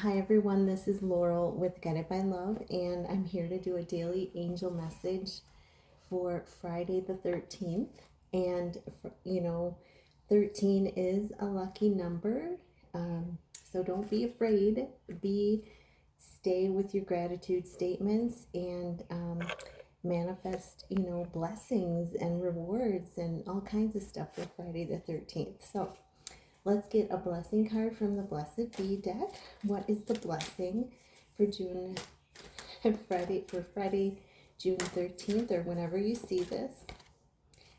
Hi everyone, this is Laurel with Guided by Love, and I'm here to do a daily angel message for Friday the 13th. And 13 is a lucky number, so don't be afraid. Stay with your gratitude statements and manifest, blessings and rewards and all kinds of stuff for Friday the 13th. So let's get a blessing card from the Blessg deck. What is the blessing for Friday, June 13th, or whenever you see this?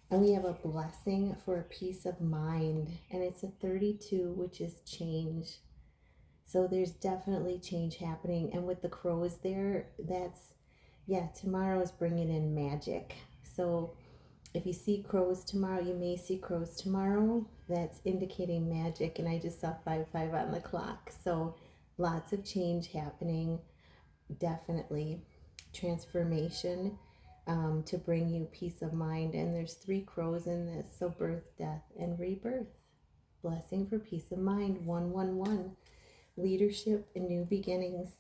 And we have a blessing for a peace of mind, and it's a 32, which is change. So there's definitely change happening. And with the crows there, tomorrow is bringing in magic. So if you see crows tomorrow, you may see crows tomorrow. That's indicating magic. And I just saw 5-5 on the clock. So lots of change happening. Definitely transformation to bring you peace of mind. And there's 3 crows in this. So birth, death, and rebirth. Blessing for peace of mind. 111. Leadership and new beginnings.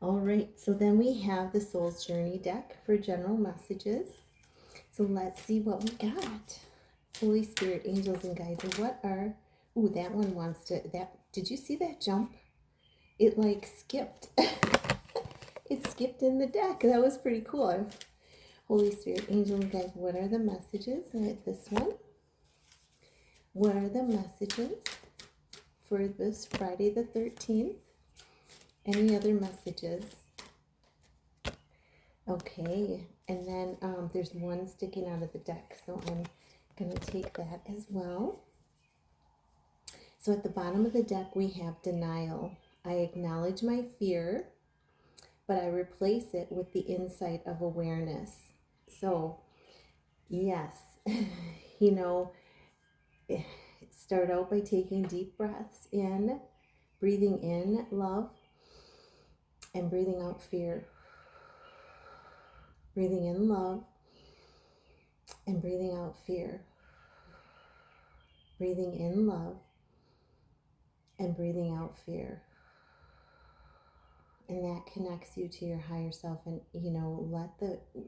All right. So then we have the Soul's Journey deck for general messages. So let's see what we got. Holy Spirit, angels, and guides. And what are... Ooh, that one wants to... Did you see that jump? It like skipped. It skipped in the deck. That was pretty cool. Holy Spirit, angels, and guides. What are the messages? This one. What are the messages for this Friday the 13th? Any other messages? Okay, and then there's one sticking out of the deck, so I'm going to take that as well. So at the bottom of the deck, we have denial. I acknowledge my fear, but I replace it with the insight of awareness. So, yes, start out by taking deep breaths in, breathing in love, and breathing out fear. Breathing in love and breathing out fear. Breathing in love and breathing out fear. And that connects you to your higher self. And,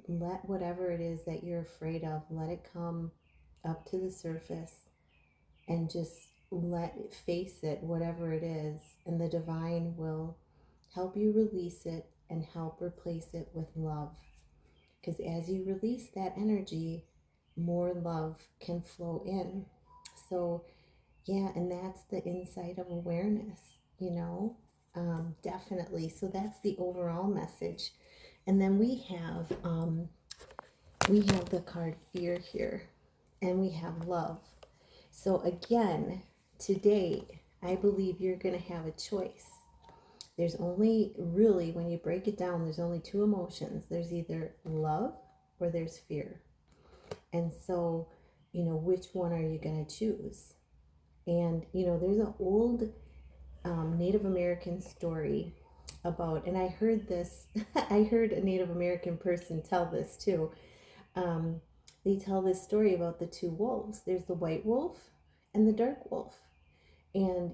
let whatever it is that you're afraid of, let it come up to the surface and just face it, whatever it is. And the divine will help you release it and help replace it with love. Because as you release that energy, more love can flow in. So, yeah, and that's the insight of awareness, definitely. So that's the overall message. And then we have the card fear here, and we have love. So again, today, I believe you're going to have a choice. There's only, really, when you break it down, there's only 2 emotions. There's either love or there's fear. And so, which one are you going to choose? And, there's an old Native American story about, and I heard this, I heard a Native American person tell this too. They tell this story about the 2 wolves. There's the white wolf and the dark wolf. And,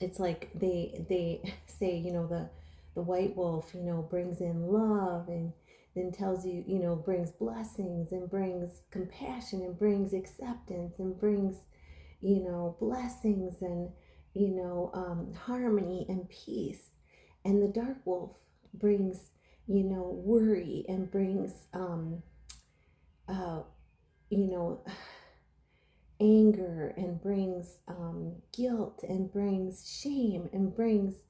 it's like they say, the white wolf, brings in love and then tells you, brings blessings and brings compassion and brings acceptance and brings, blessings and, harmony and peace. And the dark wolf brings, worry and brings, anger and brings guilt and brings shame and brings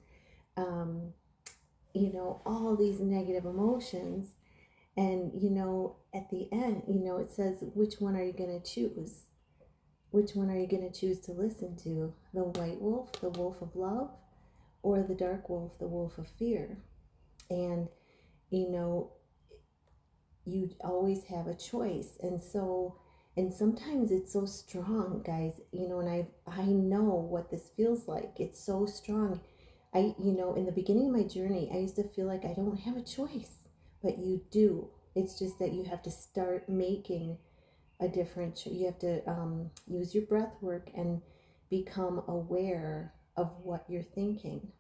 all these negative emotions. And at the end, it says, which one are you going to choose? Which one are you going to choose to listen to? The white wolf, the wolf of love, or the dark wolf, the wolf of fear? And you always have a choice. And sometimes it's so strong, guys, and I know what this feels like. It's so strong. In the beginning of my journey, I used to feel like I don't have a choice, but you do. It's just that you have to start making a different, you have to use your breath work and become aware of what you're thinking.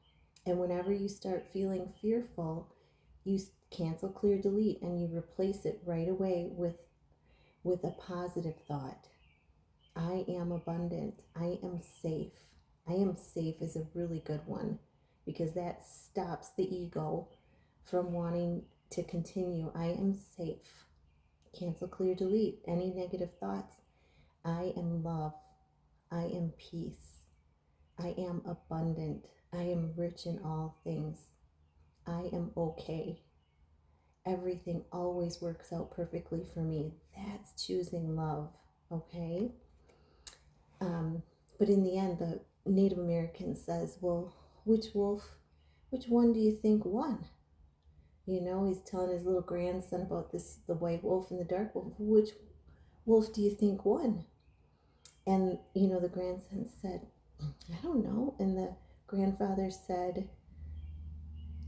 And whenever you start feeling fearful, you cancel, clear, delete, and you replace it right away with a positive thought. I am abundant. I am safe. I am safe is a really good one, because that stops the ego from wanting to continue. I am safe. Cancel, clear, delete any negative thoughts. I am love. I am peace. I am abundant. I am rich in all things. I am okay. Everything always works out perfectly for me. That's choosing love, okay? But in the end, the Native American says, well, which one do you think won? You know, he's telling his little grandson about this, the white wolf and the dark wolf. Which wolf do you think won? And, you know, the grandson said, I don't know. And the grandfather said,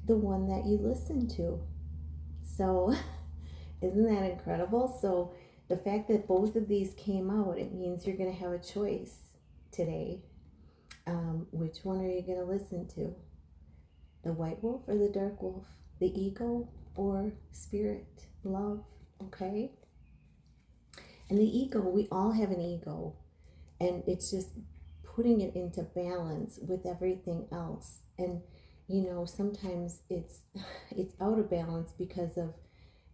the one that you listen to. So, isn't that incredible? So, the fact that both of these came out, it means you're going to have a choice today. Which one are you going to listen to? The white wolf or the dark wolf? The ego or spirit, love, okay? And the ego, we all have an ego, and it's just putting it into balance with everything else. And you know, sometimes it's out of balance because of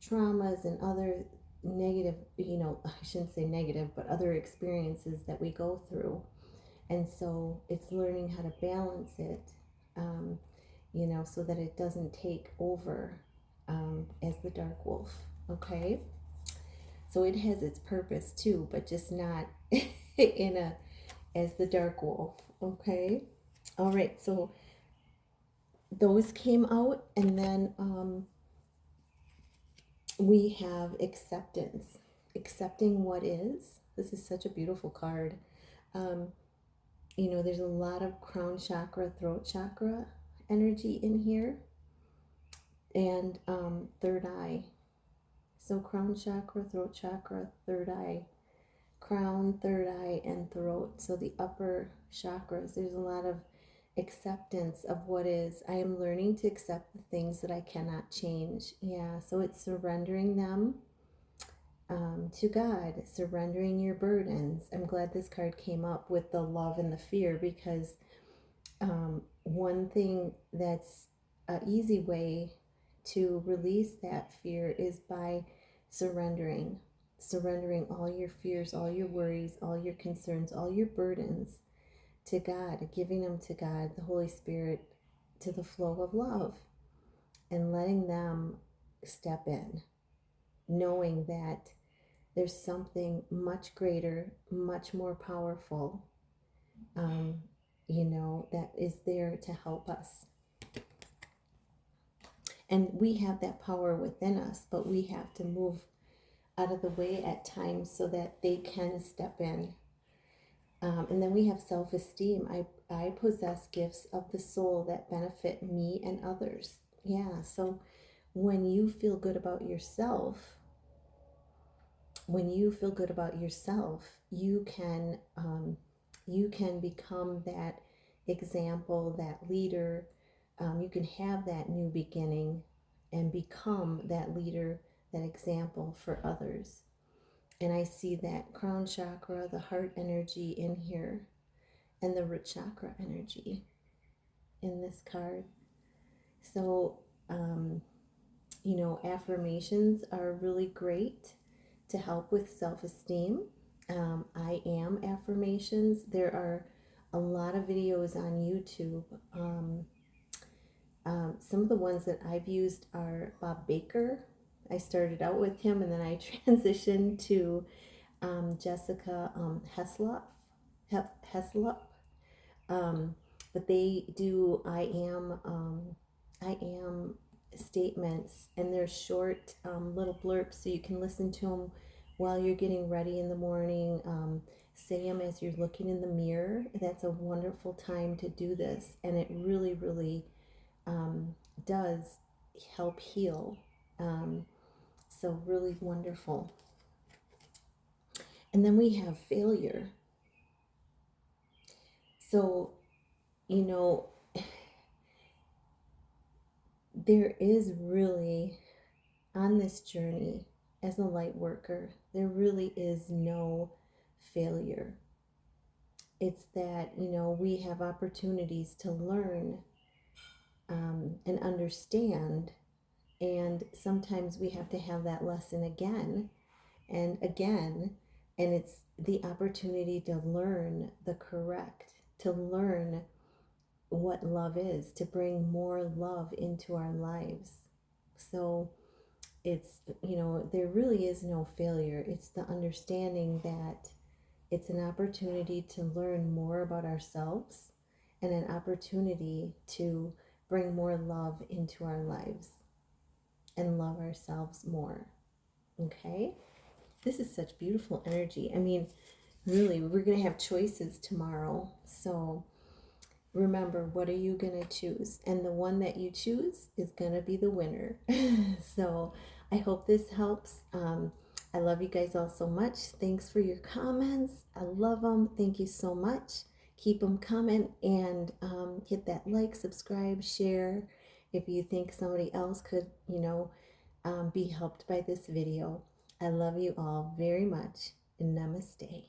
traumas and other negative, you know, I shouldn't say negative, but other experiences that we go through. And so it's learning how to balance it, you know, so that it doesn't take over as the dark wolf, okay? So it has its purpose too, but just not in a as the dark wolf, okay? All right, so those came out, and then we have acceptance, accepting what is. This is such a beautiful card. You know, there's a lot of crown chakra, throat chakra energy in here, and third eye. So crown chakra, throat chakra, third eye, crown, third eye, and throat. So the upper chakras, there's a lot of acceptance of what is. I am learning to accept the things that I cannot change. Yeah, so it's surrendering them to God, surrendering your burdens. I'm glad this card came up with the love and the fear, because one thing that's an easy way to release that fear is by surrendering all your fears, all your worries, all your concerns, all your burdens to God, giving them to God, the Holy Spirit, to the flow of love, and letting them step in, knowing that there's something much greater, much more powerful, you know, that is there to help us. And we have that power within us, but we have to move out of the way at times so that they can step in. And then we have self-esteem. I possess gifts of the soul that benefit me and others. Yeah, so when you feel good about yourself, you can become that example, that leader. You can have that new beginning and become that leader, that example for others. And I see that crown chakra, the heart energy in here, and the root chakra energy in this card. So, you know, affirmations are really great to help with self-esteem. I am affirmations. There are a lot of videos on YouTube. Some of the ones that I've used are Bob Baker. I started out with him, and then I transitioned to Jessica Heslop. But they do I am statements, and they're short little blurbs, so you can listen to them while you're getting ready in the morning. Say them as you're looking in the mirror. That's a wonderful time to do this, and it really, really does help heal. So really wonderful. And then we have failure. So, you know, there is really, on this journey as a light worker, there really is no failure. It's that, we have opportunities to learn and understand. And sometimes we have to have that lesson again and again. And it's the opportunity to learn the correct, to learn what love is, to bring more love into our lives. So it's, there really is no failure. It's the understanding that it's an opportunity to learn more about ourselves and an opportunity to bring more love into our lives and love ourselves more. Okay? This is such beautiful energy. I mean, really, we're going to have choices tomorrow. So remember, what are you going to choose? And the one that you choose is going to be the winner. So I hope this helps. I love you guys all so much. Thanks for your comments. I love them. Thank you so much. Keep them coming, and hit that like, subscribe, share if you think somebody else could, be helped by this video. I love you all very much. Namaste.